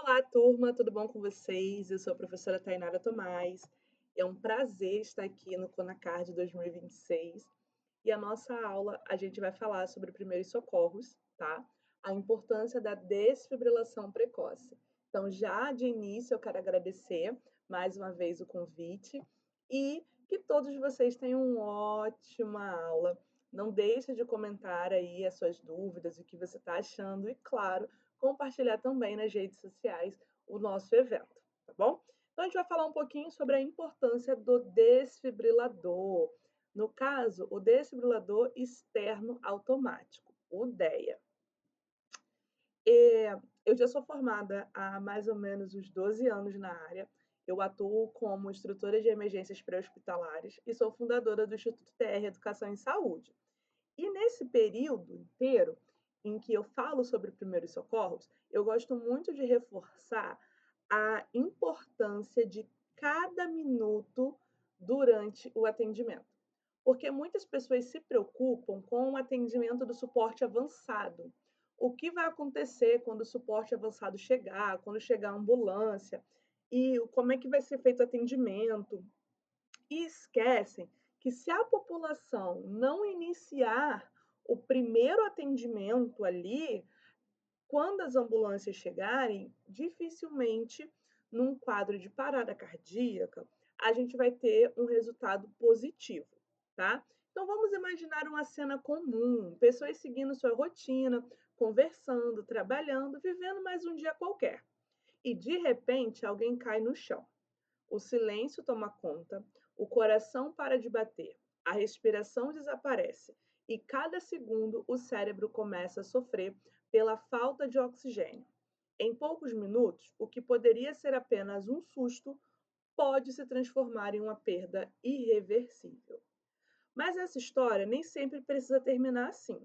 Olá, turma, tudo bom com vocês? Eu sou a professora Tainara Tomás. É um prazer estar aqui no Conacard 2026. E a nossa aula, a gente vai falar sobre primeiros socorros, tá? A importância da desfibrilação precoce. Então, já de início, eu quero agradecer mais uma vez o convite e que todos vocês tenham uma ótima aula. Não deixe de comentar aí as suas dúvidas, o que você está achando e, claro, compartilhar também nas redes sociais o nosso evento, tá bom? Então, a gente vai falar um pouquinho sobre a importância do desfibrilador. No caso, o desfibrilador externo automático, o DEA. Eu já sou formada há mais ou menos uns 12 anos na área. Eu atuo como instrutora de emergências pré-hospitalares e sou fundadora do Instituto TR Educação em Saúde. E nesse período inteiro em que eu falo sobre primeiros socorros, eu gosto muito de reforçar a importância de cada minuto durante o atendimento. Porque muitas pessoas se preocupam com o atendimento do suporte avançado. O que vai acontecer quando o suporte avançado chegar, quando chegar a ambulância, e como é que vai ser feito o atendimento. E esquecem que se a população não iniciar o primeiro atendimento ali, quando as ambulâncias chegarem, dificilmente num quadro de parada cardíaca, a gente vai ter um resultado positivo, tá? Então vamos imaginar uma cena comum, pessoas seguindo sua rotina, conversando, trabalhando, vivendo mais um dia qualquer. E de repente alguém cai no chão. O silêncio toma conta, o coração para de bater, a respiração desaparece e cada segundo o cérebro começa a sofrer pela falta de oxigênio. Em poucos minutos, o que poderia ser apenas um susto pode se transformar em uma perda irreversível. Mas essa história nem sempre precisa terminar assim.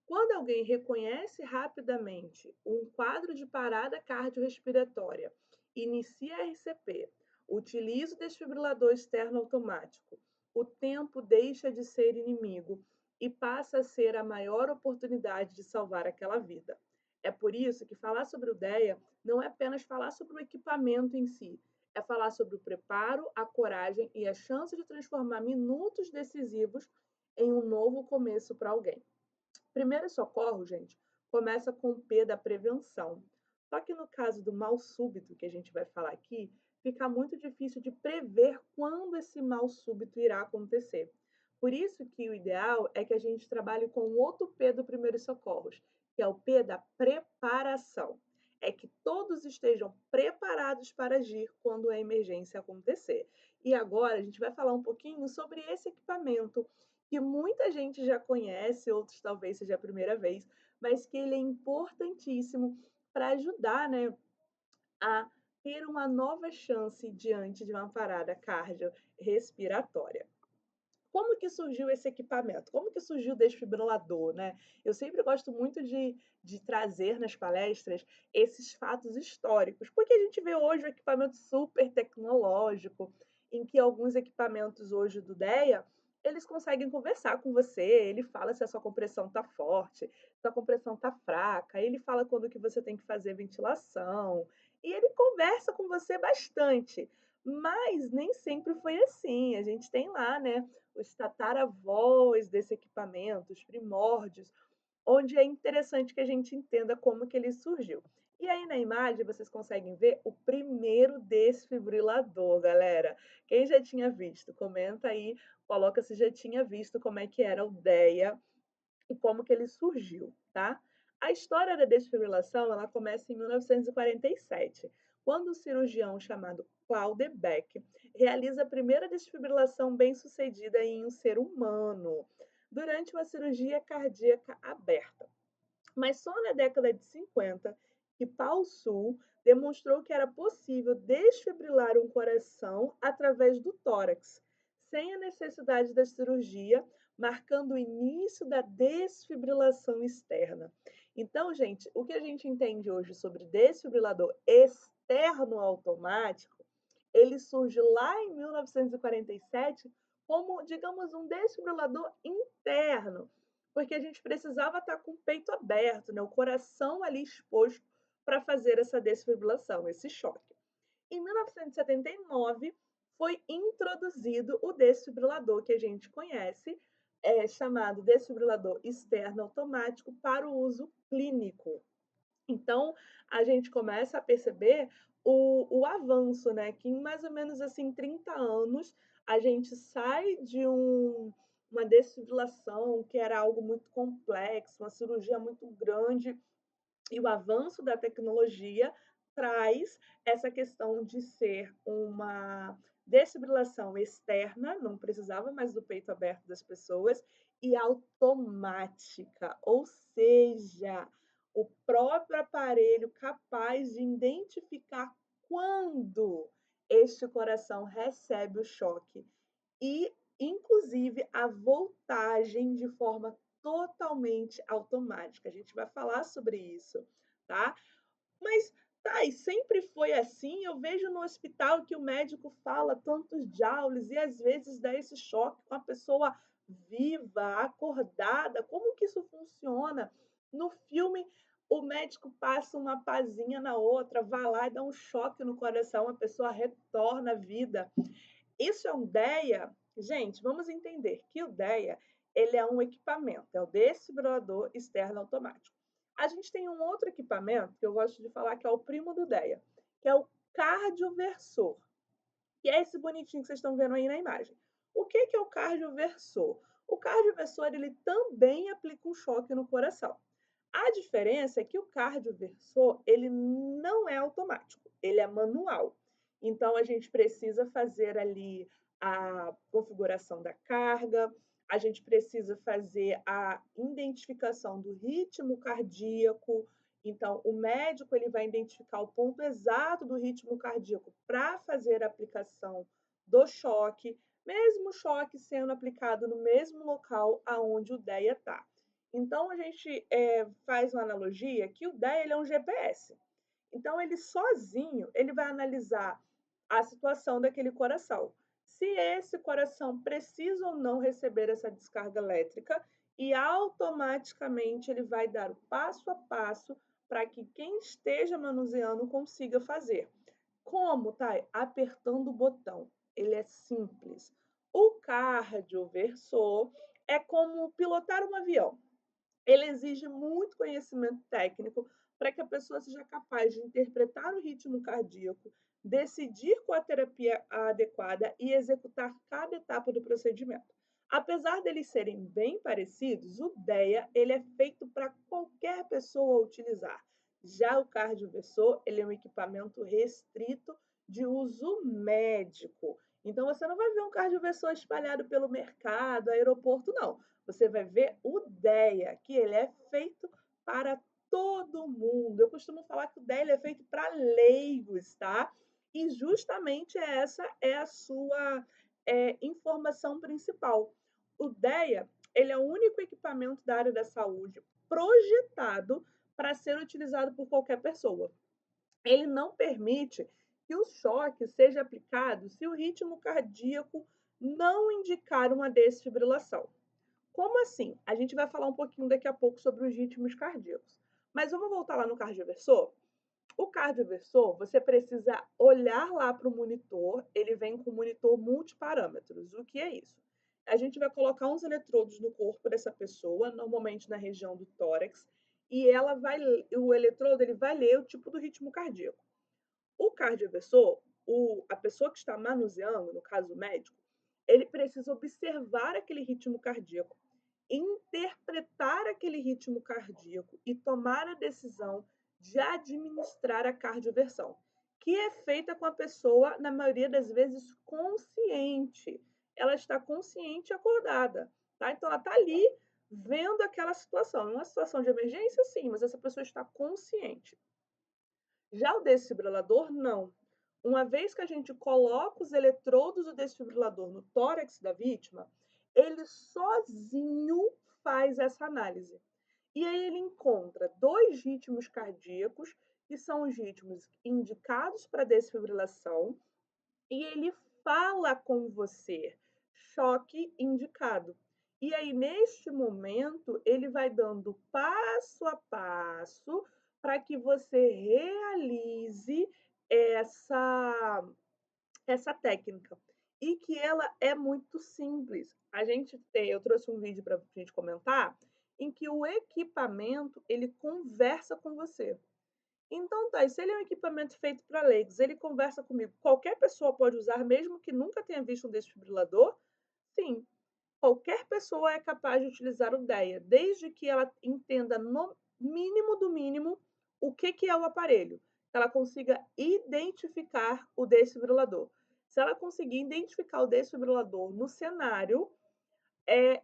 Quando alguém reconhece rapidamente um quadro de parada cardiorrespiratória, inicia a RCP, utiliza o desfibrilador externo automático, o tempo deixa de ser inimigo e passa a ser a maior oportunidade de salvar aquela vida. É por isso que falar sobre o DEA não é apenas falar sobre o equipamento em si, é falar sobre o preparo, a coragem e a chance de transformar minutos decisivos em um novo começo para alguém. Primeiro socorro, gente, começa com o P da prevenção. Só que no caso do mal súbito, que a gente vai falar aqui, fica muito difícil de prever quando esse mal súbito irá acontecer. Por isso que o ideal é que a gente trabalhe com o outro P do primeiros socorros, que é o P da preparação. É que todos estejam preparados para agir quando a emergência acontecer. E agora a gente vai falar um pouquinho sobre esse equipamento que muita gente já conhece, outros talvez seja a primeira vez, mas que ele é importantíssimo para ajudar, né, a ter uma nova chance diante de uma parada cardiorrespiratória. Como que surgiu esse equipamento? Como que surgiu o desfibrilador, né? Eu sempre gosto muito de trazer nas palestras esses fatos históricos, porque a gente vê hoje um equipamento super tecnológico, em que alguns equipamentos hoje do DEA, eles conseguem conversar com você, ele fala se a sua compressão está forte, se a compressão está fraca, ele fala quando que você tem que fazer ventilação, e ele conversa com você bastante. Mas nem sempre foi assim. A gente tem lá, né, os tataravós desse equipamento, os primórdios, onde é interessante que a gente entenda como que ele surgiu. E aí na imagem vocês conseguem ver o primeiro desfibrilador, galera. Quem já tinha visto? Comenta aí, coloca se já tinha visto como é que era o DEA e como que ele surgiu, tá? A história da desfibrilação, ela começa em 1947, quando um cirurgião chamado Claude Beck realiza a primeira desfibrilação bem-sucedida em um ser humano, durante uma cirurgia cardíaca aberta. Mas só na década de 50 que Paul Sul demonstrou que era possível desfibrilar um coração através do tórax, sem a necessidade da cirurgia, marcando o início da desfibrilação externa. Então, gente, o que a gente entende hoje sobre desfibrilador externo automático, ele surge lá em 1947 como, digamos, um desfibrilador interno, porque a gente precisava estar com o peito aberto, né? O coração ali exposto para fazer essa desfibrilação, esse choque. Em 1979, foi introduzido o desfibrilador que a gente conhece, chamado desfibrilador externo automático para o uso clínico. Então, a gente começa a perceber o avanço, né, que em mais ou menos, assim, 30 anos, a gente sai de uma desfibrilação que era algo muito complexo, uma cirurgia muito grande, e o avanço da tecnologia traz essa questão de ser uma desfibrilação externa, não precisava mais do peito aberto das pessoas, e automática, ou seja, o próprio aparelho capaz de identificar quando este coração recebe o choque e, inclusive, a voltagem de forma totalmente automática. A gente vai falar sobre isso, tá? Mas, tá, e sempre foi assim? Eu vejo no hospital que o médico fala tantos joules e às vezes dá esse choque com a pessoa viva, acordada. Como que isso funciona? No filme, o médico passa uma pazinha na outra, vai lá e dá um choque no coração, a pessoa retorna à vida. Isso é um DEA? Gente, vamos entender que o DEA, ele é um equipamento, é o desfibrilador externo automático. A gente tem um outro equipamento que eu gosto de falar que é o primo do DEA, que é o cardioversor, que é esse bonitinho que vocês estão vendo aí na imagem. O que é o cardioversor? O cardioversor, ele também aplica um choque no coração. A diferença é que o cardioversor, ele não é automático, ele é manual. Então, a gente precisa fazer ali a configuração da carga, a gente precisa fazer a identificação do ritmo cardíaco. Então, o médico ele vai identificar o ponto exato do ritmo cardíaco para fazer a aplicação do choque, mesmo o choque sendo aplicado no mesmo local aonde o DEA está. Então, a gente faz uma analogia que o DEA ele é um GPS. Então, ele sozinho, ele vai analisar a situação daquele coração. Se esse coração precisa ou não receber essa descarga elétrica, e automaticamente ele vai dar o passo a passo para que quem esteja manuseando consiga fazer. Como, Thay? Apertando o botão. Ele é simples. O cardioversor é como pilotar um avião. Ele exige muito conhecimento técnico para que a pessoa seja capaz de interpretar o ritmo cardíaco, decidir qual a terapia adequada e executar cada etapa do procedimento. Apesar deles serem bem parecidos, o DEA ele é feito para qualquer pessoa utilizar. Já o cardioversor ele é um equipamento restrito de uso médico. Então você não vai ver um cardioversor espalhado pelo mercado, aeroporto, não. Você vai ver o DEA, que ele é feito para todo mundo. Eu costumo falar que o DEA é feito para leigos, tá? E justamente essa é a sua informação principal. O DEA, ele é o único equipamento da área da saúde projetado para ser utilizado por qualquer pessoa. Ele não permite que o choque seja aplicado se o ritmo cardíaco não indicar uma desfibrilação. Como assim? A gente vai falar um pouquinho daqui a pouco sobre os ritmos cardíacos. Mas vamos voltar lá no cardioversor? O cardioversor, você precisa olhar lá para o monitor, ele vem com monitor multiparâmetros. O que é isso? A gente vai colocar uns eletrodos no corpo dessa pessoa, normalmente na região do tórax, e o eletrodo ele vai ler o tipo do ritmo cardíaco. O cardioversor, a pessoa que está manuseando, no caso o médico, ele precisa observar aquele ritmo cardíaco, interpretar aquele ritmo cardíaco e tomar a decisão de administrar a cardioversão, que é feita com a pessoa, na maioria das vezes, consciente. Ela está consciente e acordada, tá? Então, ela está ali vendo aquela situação. Uma situação de emergência, sim, mas essa pessoa está consciente. Já o desfibrilador, não. Uma vez que a gente coloca os eletrodos do desfibrilador no tórax da vítima, ele sozinho faz essa análise. E aí ele encontra dois ritmos cardíacos, que são os ritmos indicados para desfibrilação, e ele fala com você, choque indicado. E aí, neste momento, ele vai dando passo a passo para que você realize essa essa técnica. E que ela é muito simples. Eu trouxe um vídeo para a gente comentar, em que o equipamento, ele conversa com você. Então tá, e se ele é um equipamento feito para leigos, ele conversa comigo, qualquer pessoa pode usar, mesmo que nunca tenha visto um desfibrilador? Sim, qualquer pessoa é capaz de utilizar o DEA, desde que ela entenda no mínimo do mínimo o que é o aparelho, que ela consiga identificar o desfibrilador. Se ela conseguir identificar o desfibrilador no cenário,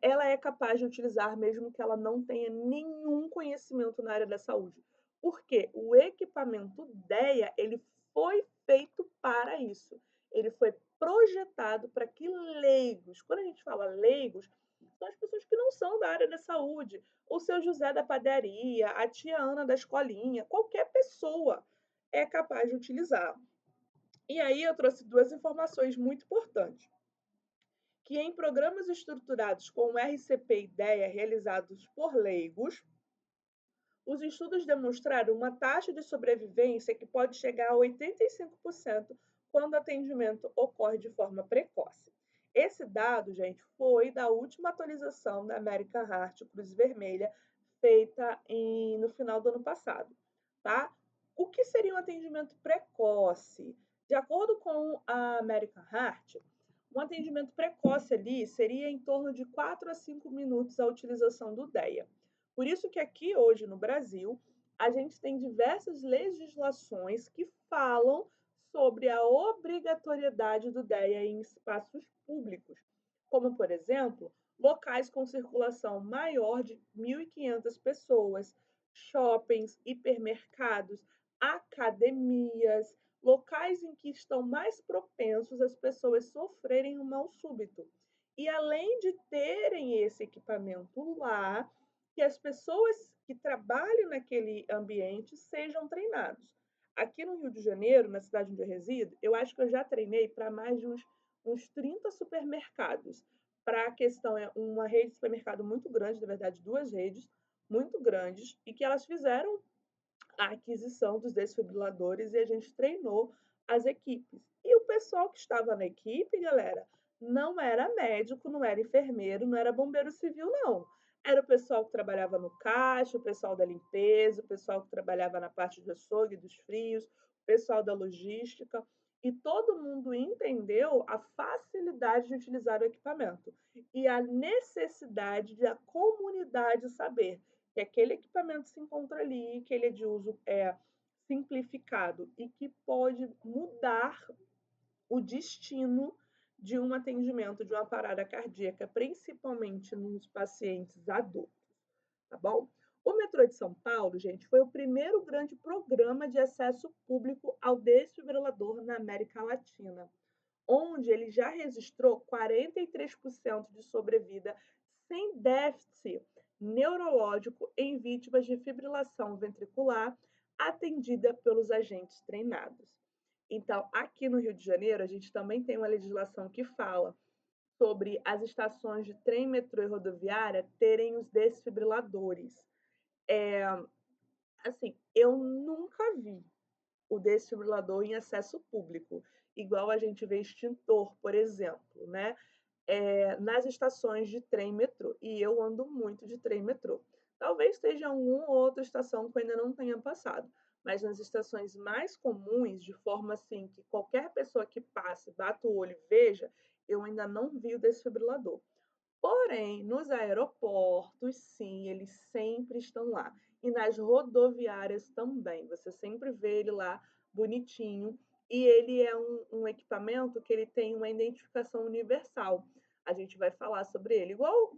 ela é capaz de utilizar mesmo que ela não tenha nenhum conhecimento na área da saúde. Porque o equipamento DEA, ele foi feito para isso. Ele foi projetado para que leigos, quando a gente fala leigos, são as pessoas que não são da área da saúde, o seu José da padaria, a tia Ana da escolinha, qualquer pessoa é capaz de utilizar. E aí eu trouxe duas informações muito importantes que em programas estruturados com RCP e IDEA realizados por leigos, os estudos demonstraram uma taxa de sobrevivência que pode chegar a 85% quando o atendimento ocorre de forma precoce. Esse dado, gente, foi da última atualização da American Heart Cruz Vermelha, feita no final do ano passado, tá? O que seria um atendimento precoce? De acordo com a American Heart, um atendimento precoce ali seria em torno de 4 a 5 minutos a utilização do DEA. Por isso que aqui hoje no Brasil, a gente tem diversas legislações que falam sobre a obrigatoriedade do DEA em espaços públicos, como, por exemplo, locais com circulação maior de 1.500 pessoas, shoppings, hipermercados, academias, locais em que estão mais propensos as pessoas sofrerem um mal súbito. E além de terem esse equipamento lá, que as pessoas que trabalham naquele ambiente sejam treinados. Aqui no Rio de Janeiro, na cidade onde eu resido, eu acho que eu já treinei para mais de uns 30 supermercados. Para a questão, é uma rede de supermercado muito grande, na verdade, duas redes muito grandes, e que elas fizeram a aquisição dos desfibriladores e a gente treinou as equipes. E o pessoal que estava na equipe, galera, não era médico, não era enfermeiro, não era bombeiro civil, não. Era o pessoal que trabalhava no caixa, o pessoal da limpeza, o pessoal que trabalhava na parte do açougue, dos frios, o pessoal da logística. E todo mundo entendeu a facilidade de utilizar o equipamento e a necessidade de a comunidade saber que aquele equipamento se encontra ali, que ele é de uso simplificado e que pode mudar o destino de um atendimento de uma parada cardíaca, principalmente nos pacientes adultos, tá bom? O metrô de São Paulo, gente, foi o primeiro grande programa de acesso público ao desfibrilador na América Latina, onde ele já registrou 43% de sobrevida sem déficit neurológico em vítimas de fibrilação ventricular atendida pelos agentes treinados. Então, aqui no Rio de Janeiro, a gente também tem uma legislação que fala sobre as estações de trem, metrô e rodoviária terem os desfibriladores. Assim, eu nunca vi o desfibrilador em acesso público, igual a gente vê extintor, por exemplo, né? Nas estações de trem e metrô. E eu ando muito de trem e metrô. Talvez esteja alguma outra estação que eu ainda não tenha passado, mas nas estações mais comuns, de forma assim que qualquer pessoa que passe, bata o olho e veja, eu ainda não vi o desfibrilador. Porém, nos aeroportos, sim, eles sempre estão lá. E nas rodoviárias também. Você sempre vê ele lá bonitinho. E ele é um equipamento que ele tem uma identificação universal. A gente vai falar sobre ele. Igual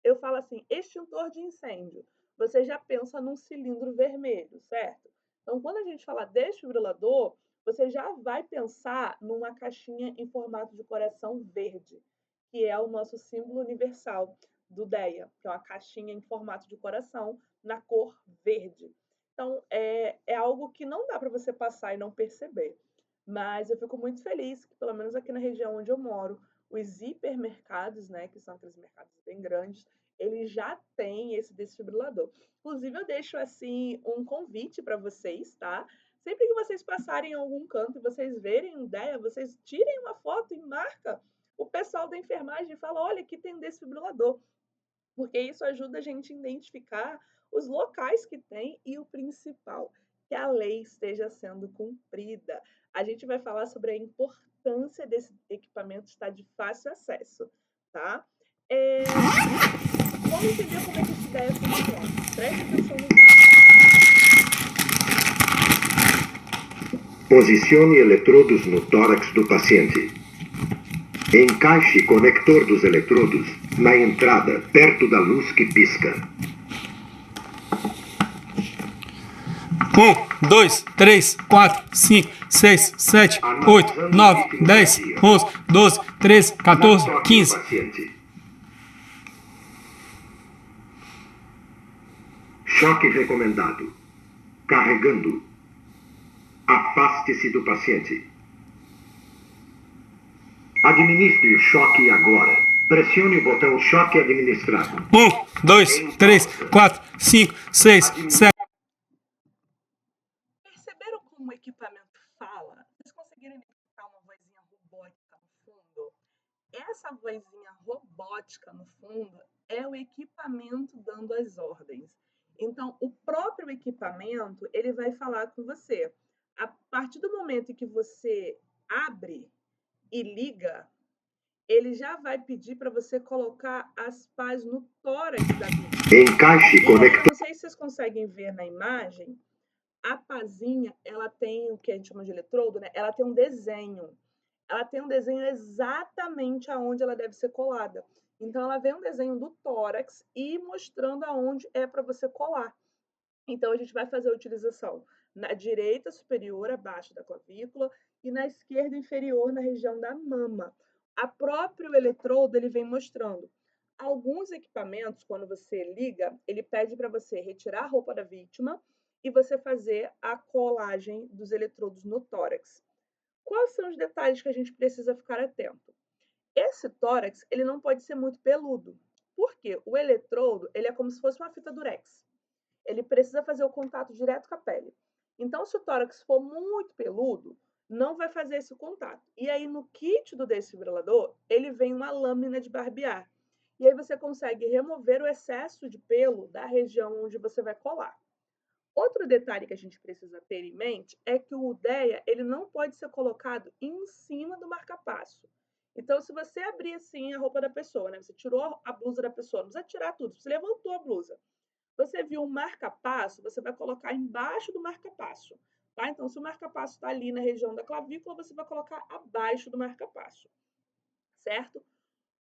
eu falo assim, extintor de incêndio. Você já pensa num cilindro vermelho, certo? Então, quando a gente fala desfibrilador, você já vai pensar numa caixinha em formato de coração verde, que é o nosso símbolo universal do DEA, que é uma caixinha em formato de coração na cor verde. Então, é algo que não dá para você passar e não perceber. Mas eu fico muito feliz que, pelo menos aqui na região onde eu moro, os hipermercados, né, que são aqueles mercados bem grandes, ele já tem esse desfibrilador. Inclusive, eu deixo assim um convite para vocês, tá? Sempre que vocês passarem em algum canto e vocês verem um DEA, vocês tirem uma foto e marca o pessoal da enfermagem e fala: olha, aqui tem um desfibrilador. Porque isso ajuda a gente a identificar os locais que tem e o principal, que a lei esteja sendo cumprida. A gente vai falar sobre a importância desse equipamento estar de fácil acesso, tá? Vamos entender como é que essa ideia funciona. Preste atenção no vídeo. Posicione eletrodos no tórax do paciente. Encaixe conector dos eletrodos na entrada, perto da luz que pisca. 1, 2, 3, 4, 5, 6, 7, 8, 9, 10, 11, 12, 13, 14, 15. Choque recomendado. Carregando. Afaste-se do paciente. Administre o choque agora. Pressione o botão choque administrado. 1, 2, 3, 4, 5, 6, 7. Perceberam como o equipamento fala? Vocês conseguiram identificar uma vozinha robótica no fundo? Essa vozinha robótica no fundo é o equipamento dando as ordens. Então, o próprio equipamento, ele vai falar com você. A partir do momento em que você abre e liga, ele já vai pedir para você colocar as pás no tórax da vítima. Encaixe conector. Não sei se vocês conseguem ver na imagem, a pazinha, ela tem o que a gente chama de eletrodo, né? Ela tem um desenho. Ela tem um desenho exatamente aonde ela deve ser colada. Então, ela vem um desenho do tórax e mostrando aonde é para você colar. Então, a gente vai fazer a utilização na direita superior, abaixo da clavícula, e na esquerda inferior, na região da mama. A próprio eletrodo, ele vem mostrando. Alguns equipamentos, quando você liga, ele pede para você retirar a roupa da vítima e você fazer a colagem dos eletrodos no tórax. Quais são os detalhes que a gente precisa ficar atento? Esse tórax, ele não pode ser muito peludo. Por quê? O eletrodo, ele é como se fosse uma fita durex. Ele precisa fazer o contato direto com a pele. Então, se o tórax for muito peludo, não vai fazer esse contato. E aí, no kit do desfibrilador, ele vem uma lâmina de barbear. E aí você consegue remover o excesso de pelo da região onde você vai colar. Outro detalhe que a gente precisa ter em mente é que o DEA, ele não pode ser colocado em cima do marca-passo. Então, se você abrir assim a roupa da pessoa, né? Você tirou a blusa da pessoa, não precisa tirar tudo, você levantou a blusa. Você viu um marca-passo, você vai colocar embaixo do marca-passo, tá? Então, se o marca-passo está ali na região da clavícula, você vai colocar abaixo do marca-passo, certo?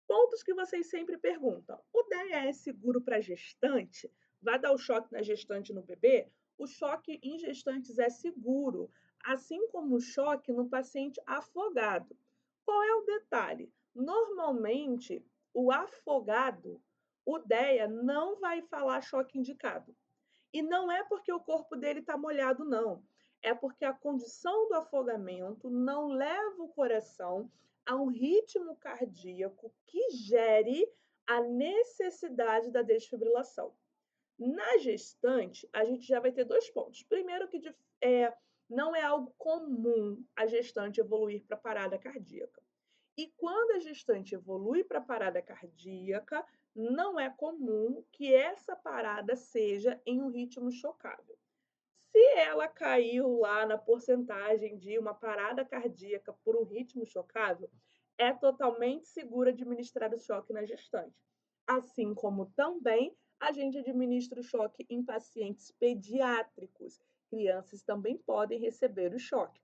Pontos que vocês sempre perguntam. O DEA é seguro para gestante? Vai dar o choque na gestante no bebê? O choque em gestantes é seguro, assim como o choque no paciente afogado. Qual é o detalhe? Normalmente, o afogado, o DEA não vai falar choque indicado. E não é porque o corpo dele está molhado, não. É porque a condição do afogamento não leva o coração a um ritmo cardíaco que gere a necessidade da desfibrilação. Na gestante, a gente já vai ter dois pontos. Primeiro, que não é algo comum a gestante evoluir para parada cardíaca. E quando a gestante evolui para parada cardíaca, não é comum que essa parada seja em um ritmo chocável. Se ela caiu lá na porcentagem de uma parada cardíaca por um ritmo chocável, é totalmente seguro administrar o choque na gestante. Assim como também a gente administra o choque em pacientes pediátricos. Crianças também podem receber o choque.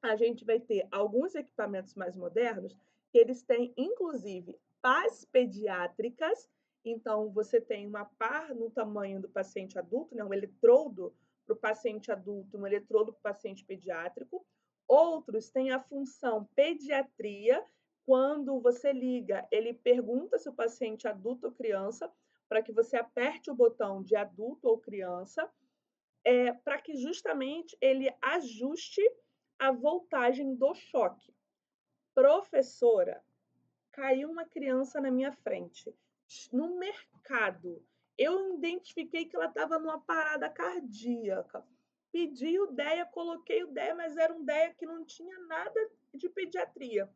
A gente vai ter alguns equipamentos mais modernos que eles têm, inclusive, pás pediátricas. Então, você tem uma pá no tamanho do paciente adulto, né? Um eletrodo para o paciente adulto, um eletrodo para o paciente pediátrico. Outros têm a função pediatria. Quando você liga, ele pergunta se o paciente é adulto ou criança, para que você aperte o botão de adulto ou criança, para que justamente ele ajuste a voltagem do choque. Professora, caiu uma criança na minha frente. no mercado. Eu identifiquei que ela estava numa parada cardíaca. Pedi o DEA, coloquei o DEA, mas era um DEA que não tinha nada de pediatria.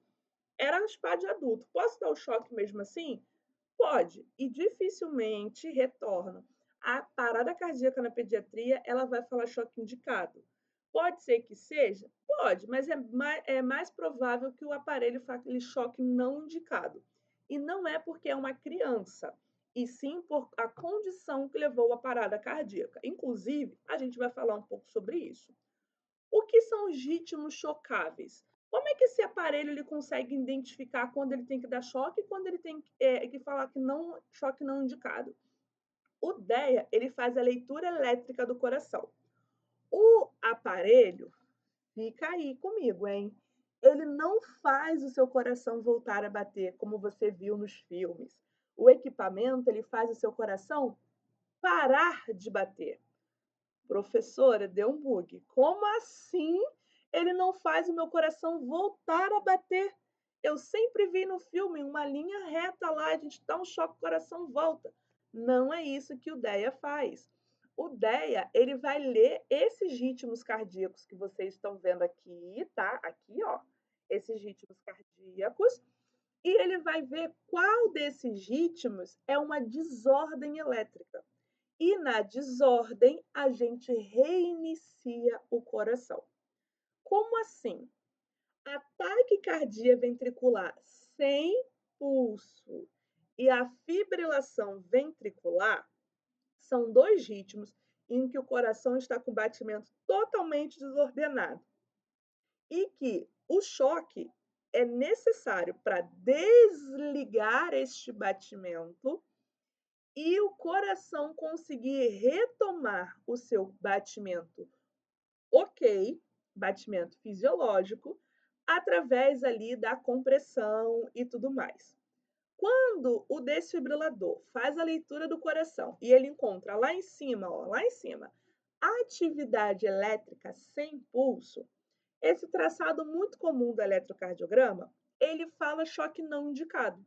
Era um spa de adulto. Posso dar o choque mesmo assim? Pode. E dificilmente retorna. A parada cardíaca na pediatria, ela vai falar choque indicado. Pode ser que seja? Pode, mas é mais provável que o aparelho fale choque não indicado. E não é porque é uma criança, e sim por a condição que levou à parada cardíaca. Inclusive, a gente vai falar um pouco sobre isso. O que são os ritmos chocáveis? Como é que esse aparelho ele consegue identificar quando ele tem que dar choque e quando ele tem que falar que não, choque não indicado? O DEA ele faz a leitura elétrica do coração. O aparelho, fica aí comigo, hein? Ele não faz o seu coração voltar a bater, como você viu nos filmes. O equipamento ele faz o seu coração parar de bater. Professora, deu um bug. Como assim ele não faz o meu coração voltar a bater? Eu sempre vi no filme uma linha reta lá, a gente dá um choque, o coração volta. Não é isso que o DEA faz. O DEA, ele vai ler esses ritmos cardíacos que vocês estão vendo aqui, tá? Aqui, ó, esses ritmos cardíacos, e ele vai ver qual desses ritmos é uma desordem elétrica. E na desordem, a gente reinicia o coração. Como assim? A taquicardia ventricular sem pulso e a fibrilação ventricular são dois ritmos em que o coração está com batimento totalmente desordenado e que o choque é necessário para desligar este batimento e o coração conseguir retomar o seu batimento ok, batimento fisiológico, através ali da compressão e tudo mais. Quando o desfibrilador faz a leitura do coração e ele encontra lá em cima, ó, lá em cima, atividade elétrica sem pulso, esse traçado muito comum do eletrocardiograma, ele fala choque não indicado.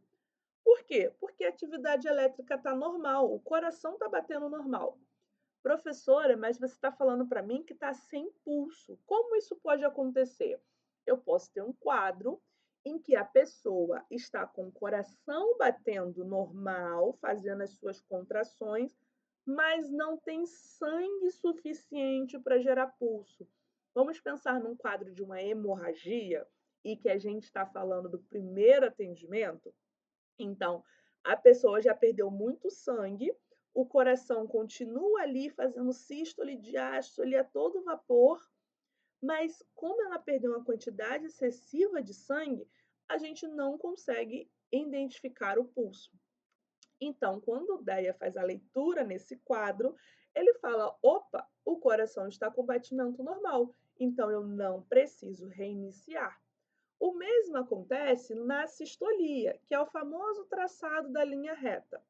Por quê? Porque a atividade elétrica está normal, o coração está batendo normal. Professora, mas você está falando para mim que está sem pulso. Como isso pode acontecer? Eu posso ter um quadro em que a pessoa está com o coração batendo normal, fazendo as suas contrações, mas não tem sangue suficiente para gerar pulso. Vamos pensar num quadro de uma hemorragia e que a gente está falando do primeiro atendimento? Então, a pessoa já perdeu muito sangue, o coração continua ali fazendo sístole e diástole a todo vapor, mas como ela perdeu uma quantidade excessiva de sangue, a gente não consegue identificar o pulso. Então, quando o DEA faz a leitura nesse quadro, ele fala: opa, o coração está com batimento normal, então eu não preciso reiniciar. O mesmo acontece na sistolia, que é o famoso traçado da linha reta.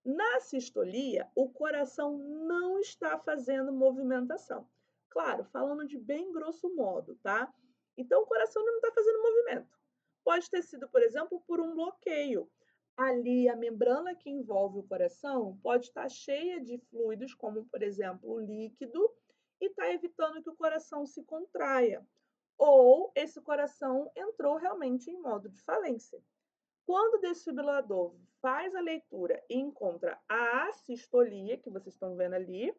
Na sistolia, o coração não está fazendo movimentação. Claro, falando de bem grosso modo, tá? Então, o coração não está fazendo movimento. Pode ter sido, por exemplo, por um bloqueio. Ali, a membrana que envolve o coração pode estar cheia de fluidos, como, por exemplo, o líquido, e está evitando que o coração se contraia. Ou esse coração entrou realmente em modo de falência. Quando o desfibrilador faz a leitura e encontra a assistolia, que vocês estão vendo ali,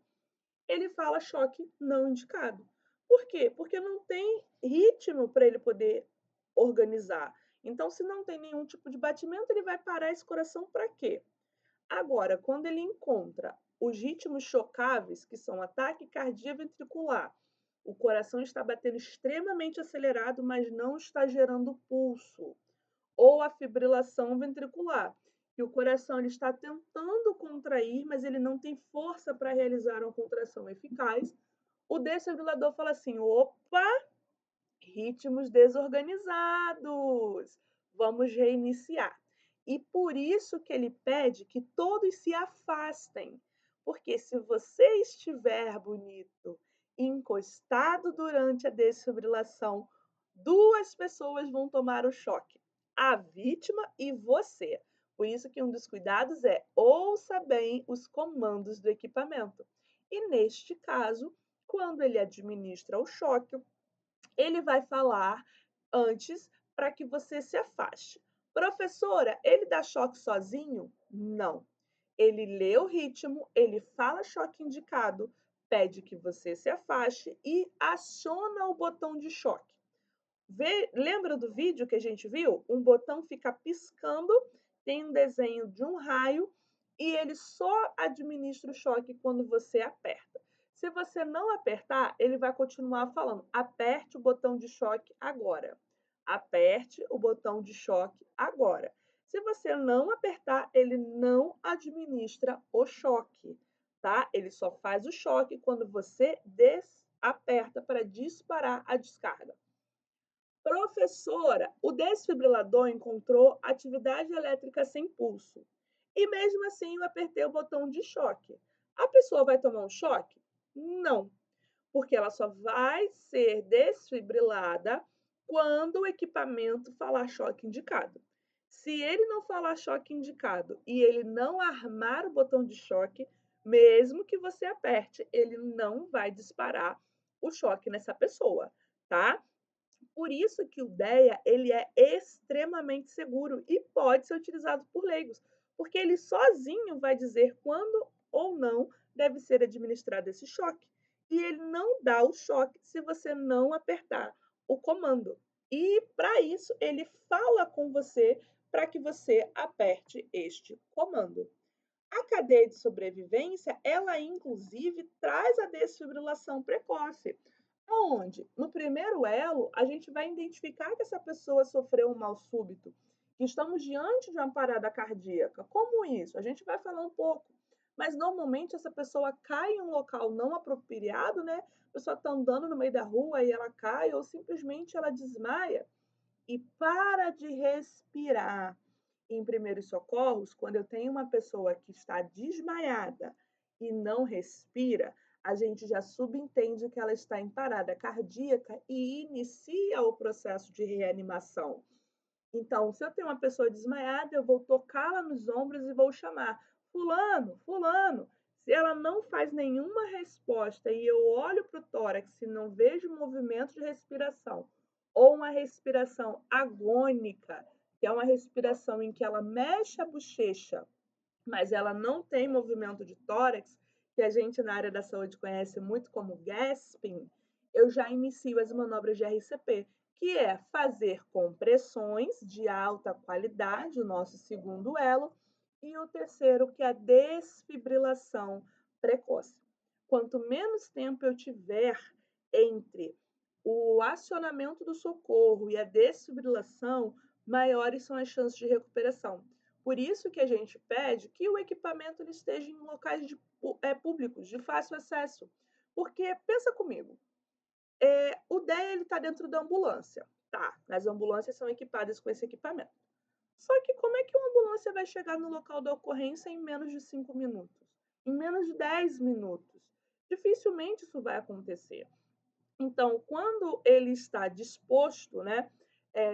ele fala choque não indicado. Por quê? Porque não tem ritmo para ele poder organizar. Então, se não tem nenhum tipo de batimento, ele vai parar esse coração para quê? Agora, quando ele encontra os ritmos chocáveis, que são a taquicardia ventricular, o coração está batendo extremamente acelerado, mas não está gerando pulso, ou a fibrilação ventricular, que o coração ele está tentando contrair, mas ele não tem força para realizar uma contração eficaz. O desfibrilador fala assim: opa, ritmos desorganizados, vamos reiniciar. E por isso que ele pede que todos se afastem, porque se você estiver bonito, encostado durante a desfibrilação, duas pessoas vão tomar o choque, a vítima e você, Por isso que um dos cuidados é ouça bem os comandos do equipamento. E neste caso, quando ele administra o choque, ele vai falar antes para que você se afaste. Professora, ele dá choque sozinho? Não. Ele lê o ritmo, ele fala choque indicado, pede que você se afaste e aciona o botão de choque. Lembra do vídeo que a gente viu? Um botão fica piscando, tem um desenho de um raio e ele só administra o choque quando você aperta. Se você não apertar, ele vai continuar falando: aperte o botão de choque agora. Aperte o botão de choque agora. Se você não apertar, ele não administra o choque, tá? Ele só faz o choque quando você aperta para disparar a descarga. Professora, o desfibrilador encontrou atividade elétrica sem pulso. E mesmo assim eu apertei o botão de choque. A pessoa vai tomar um choque? Não, porque ela só vai ser desfibrilada quando o equipamento falar choque indicado. Se ele não falar choque indicado e ele não armar o botão de choque, mesmo que você aperte, ele não vai disparar o choque nessa pessoa, tá? Por isso que o DEA ele é extremamente seguro e pode ser utilizado por leigos, porque ele sozinho vai dizer quando ou não deve ser administrado esse choque. E ele não dá o choque se você não apertar o comando. E para isso ele fala com você para que você aperte este comando. A cadeia de sobrevivência, ela inclusive traz a desfibrilação precoce. Onde? No primeiro elo, a gente vai identificar que essa pessoa sofreu um mal súbito, que estamos diante de uma parada cardíaca. Como isso? A gente vai falar um pouco. Mas normalmente essa pessoa cai em um local não apropriado, né? A pessoa está andando no meio da rua e ela cai, ou simplesmente ela desmaia e para de respirar. Em primeiros socorros, quando eu tenho uma pessoa que está desmaiada e não respira, a gente já subentende que ela está em parada cardíaca e inicia o processo de reanimação. Então, se eu tenho uma pessoa desmaiada, eu vou tocá-la nos ombros e vou chamar: Fulano, Fulano. Se ela não faz nenhuma resposta e eu olho para o tórax e não vejo movimento de respiração, ou uma respiração agônica, que é uma respiração em que ela mexe a bochecha, mas ela não tem movimento de tórax, que a gente na área da saúde conhece muito como gasping, eu já inicio as manobras de RCP, que é fazer compressões de alta qualidade, o nosso segundo elo, e o terceiro, que é a desfibrilação precoce. Quanto menos tempo eu tiver entre o acionamento do socorro e a desfibrilação, maiores são as chances de recuperação. Por isso que a gente pede que o equipamento ele esteja em locais públicos, de fácil acesso. Porque, pensa comigo, o DEA está dentro da ambulância. Tá, as ambulâncias são equipadas com esse equipamento. Só que como é que uma ambulância vai chegar no local da ocorrência em menos de 5 minutos? Em menos de 10 minutos? Dificilmente isso vai acontecer. Então, quando ele está disposto, né,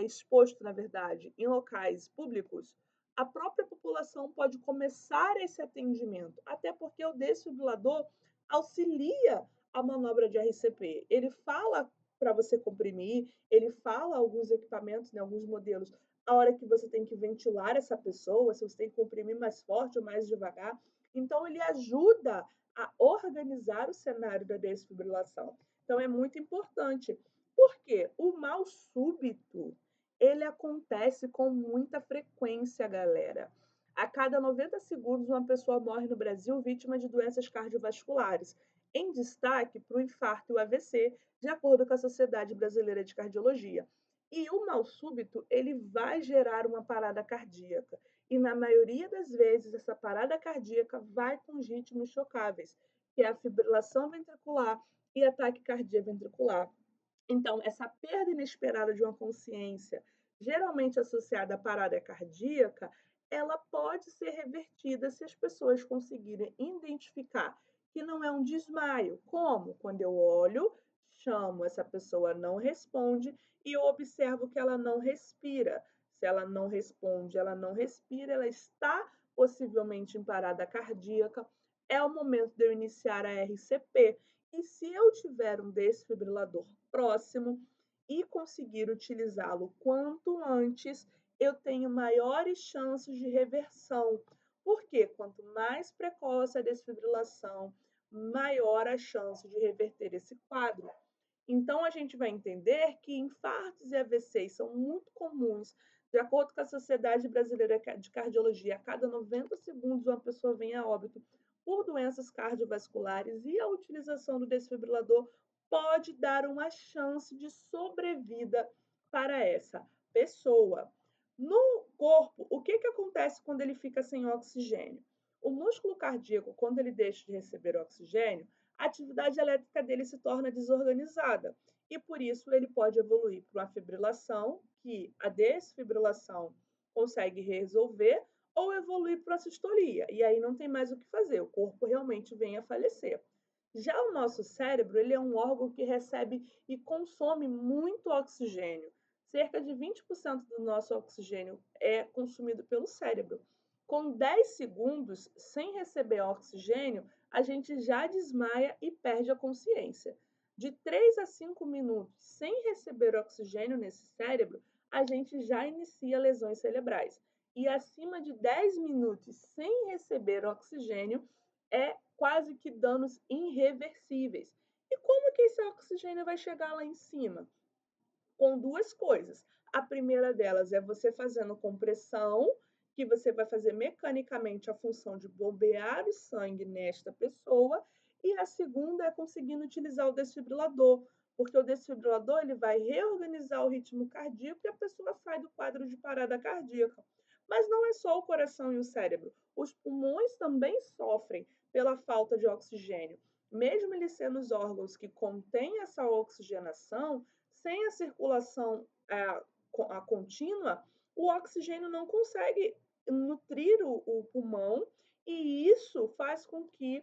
exposto, na verdade, em locais públicos, a própria população pode começar esse atendimento, até porque o desfibrilador auxilia a manobra de RCP. Ele fala para você comprimir, ele fala alguns equipamentos, né, alguns modelos, a hora que você tem que ventilar essa pessoa, se você tem que comprimir mais forte ou mais devagar. Então, ele ajuda a organizar o cenário da desfibrilação. Então, é muito importante. Porque o mal súbito, ele acontece com muita frequência, galera. A cada 90 segundos, uma pessoa morre no Brasil vítima de doenças cardiovasculares, em destaque para o infarto e o AVC, de acordo com a Sociedade Brasileira de Cardiologia. E o mal súbito, ele vai gerar uma parada cardíaca. E na maioria das vezes, essa parada cardíaca vai com os ritmos chocáveis, que é a fibrilação ventricular e ataque cardíaco ventricular. Então, essa perda inesperada de uma consciência, geralmente associada à parada cardíaca, ela pode ser revertida se as pessoas conseguirem identificar que não é um desmaio. Como? Quando eu olho, chamo, essa pessoa não responde e eu observo que ela não respira. Se ela não responde, ela não respira, ela está possivelmente em parada cardíaca, é o momento de eu iniciar a RCP. E se eu tiver um desfibrilador próximo e conseguir utilizá-lo quanto antes, eu tenho maiores chances de reversão. Porque quanto mais precoce a desfibrilação, maior a chance de reverter esse quadro. Então, a gente vai entender que infartos e AVCs são muito comuns. De acordo com a Sociedade Brasileira de Cardiologia, a cada 90 segundos uma pessoa vem a óbito por doenças cardiovasculares e a utilização do desfibrilador pode dar uma chance de sobrevida para essa pessoa. No corpo, o que acontece quando ele fica sem oxigênio? O músculo cardíaco, quando ele deixa de receber oxigênio, a atividade elétrica dele se torna desorganizada e por isso ele pode evoluir para uma fibrilação, que a desfibrilação consegue resolver, ou evoluir para a sistolia, e aí não tem mais o que fazer, o corpo realmente vem a falecer. Já o nosso cérebro, ele é um órgão que recebe e consome muito oxigênio. Cerca de 20% do nosso oxigênio é consumido pelo cérebro. Com 10 segundos sem receber oxigênio, a gente já desmaia e perde a consciência. De 3 a 5 minutos sem receber oxigênio nesse cérebro, a gente já inicia lesões cerebrais. E acima de 10 minutos sem receber oxigênio, é quase que danos irreversíveis. E como que esse oxigênio vai chegar lá em cima? Com duas coisas. A primeira delas é você fazendo compressão, que você vai fazer mecanicamente a função de bombear o sangue nesta pessoa, e a segunda é conseguindo utilizar o desfibrilador, porque o desfibrilador ele vai reorganizar o ritmo cardíaco e a pessoa sai do quadro de parada cardíaca. Mas não é só o coração e o cérebro, os pulmões também sofrem pela falta de oxigênio. Mesmo eles sendo os órgãos que contêm essa oxigenação, sem a circulação a contínua, o oxigênio não consegue nutrir o pulmão e isso faz com que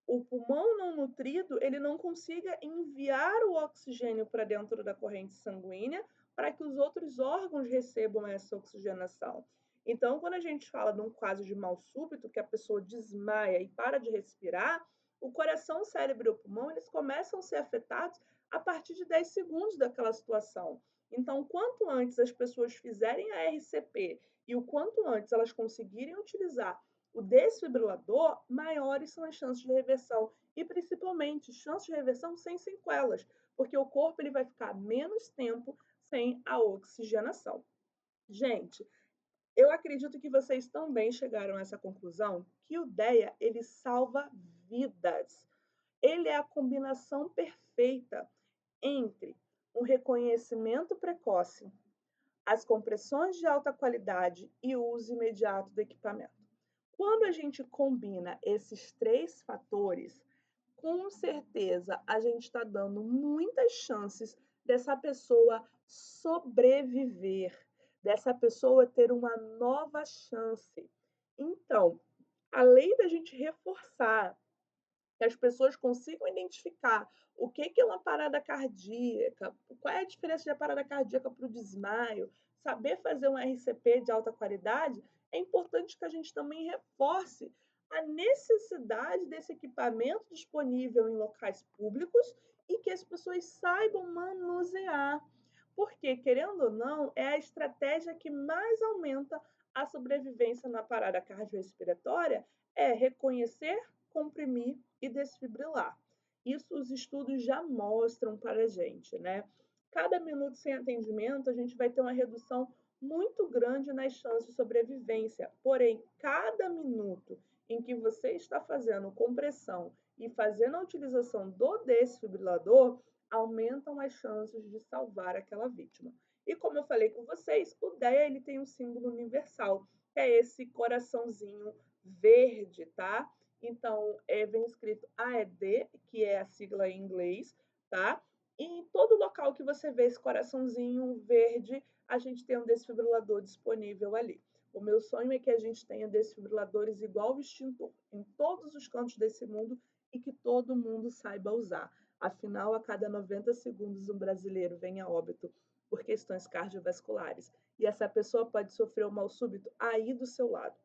o pulmão não nutrido ele não consiga enviar o oxigênio para dentro da corrente sanguínea para que os outros órgãos recebam essa oxigenação. Então, quando a gente fala de um quadro de mal súbito, que a pessoa desmaia e para de respirar, o coração, o cérebro e o pulmão eles começam a ser afetados a partir de 10 segundos daquela situação. Então, quanto antes as pessoas fizerem a RCP e o quanto antes elas conseguirem utilizar o desfibrilador, maiores são as chances de reversão e principalmente chances de reversão sem sequelas, porque o corpo ele vai ficar menos tempo sem a oxigenação. Gente, eu acredito que vocês também chegaram a essa conclusão que o DEA ele salva vidas. Ele é a combinação perfeita entre o reconhecimento precoce, as compressões de alta qualidade e o uso imediato do equipamento. Quando a gente combina esses três fatores, com certeza a gente está dando muitas chances dessa pessoa sobreviver, dessa pessoa ter uma nova chance. Então, além da gente reforçar que as pessoas consigam identificar o que é uma parada cardíaca, qual é a diferença de parada cardíaca para o desmaio, saber fazer um RCP de alta qualidade, é importante que a gente também reforce a necessidade desse equipamento disponível em locais públicos e que as pessoas saibam manusear. Porque, querendo ou não, é a estratégia que mais aumenta a sobrevivência na parada cardiorrespiratória, é reconhecer, comprimir e desfibrilar. Isso os estudos já mostram para a gente, né? Cada minuto sem atendimento, a gente vai ter uma redução muito grande nas chances de sobrevivência. Porém, cada minuto em que você está fazendo compressão e fazendo a utilização do desfibrilador, aumentam as chances de salvar aquela vítima. E como eu falei com vocês, o DEA ele tem um símbolo universal, que é esse coraçãozinho verde, tá? Então, vem escrito AED, que é a sigla em inglês, tá? E em todo local que você vê esse coraçãozinho verde, a gente tem um desfibrilador disponível ali. O meu sonho é que a gente tenha desfibriladores igual o extintor em todos os cantos desse mundo e que todo mundo saiba usar. Afinal, a cada 90 segundos, um brasileiro vem a óbito por questões cardiovasculares. E essa pessoa pode sofrer um mal súbito aí do seu lado.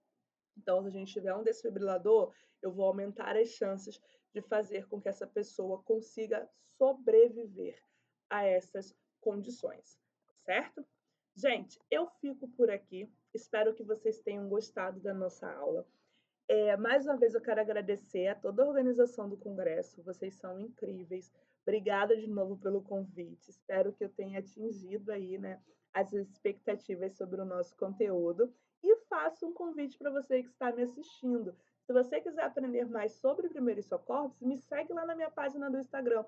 Então, se a gente tiver um desfibrilador, eu vou aumentar as chances de fazer com que essa pessoa consiga sobreviver a essas condições, certo? Gente, eu fico por aqui. Espero que vocês tenham gostado da nossa aula. Mais uma vez eu quero agradecer a toda a organização do congresso, vocês são incríveis. Obrigada de novo pelo convite. Espero que eu tenha atingido aí, né, as expectativas sobre o nosso conteúdo e faço um convite para você que está me assistindo. Se você quiser aprender mais sobre primeiros socorros, me segue lá na minha página do Instagram,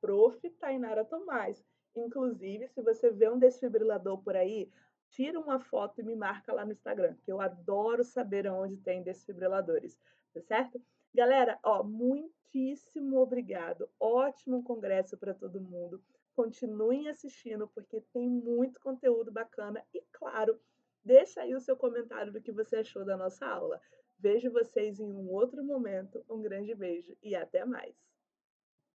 @prof.tainara.tomás. Inclusive, se você vê um desfibrilador por aí, tira uma foto e me marca lá no Instagram, que eu adoro saber onde tem desfibriladores, tá certo? Galera, ó, muitíssimo obrigado. Ótimo congresso para todo mundo. Continuem assistindo porque tem muito conteúdo bacana e, claro, deixa aí o seu comentário do que você achou da nossa aula. Vejo vocês em um outro momento. Um grande beijo e até mais.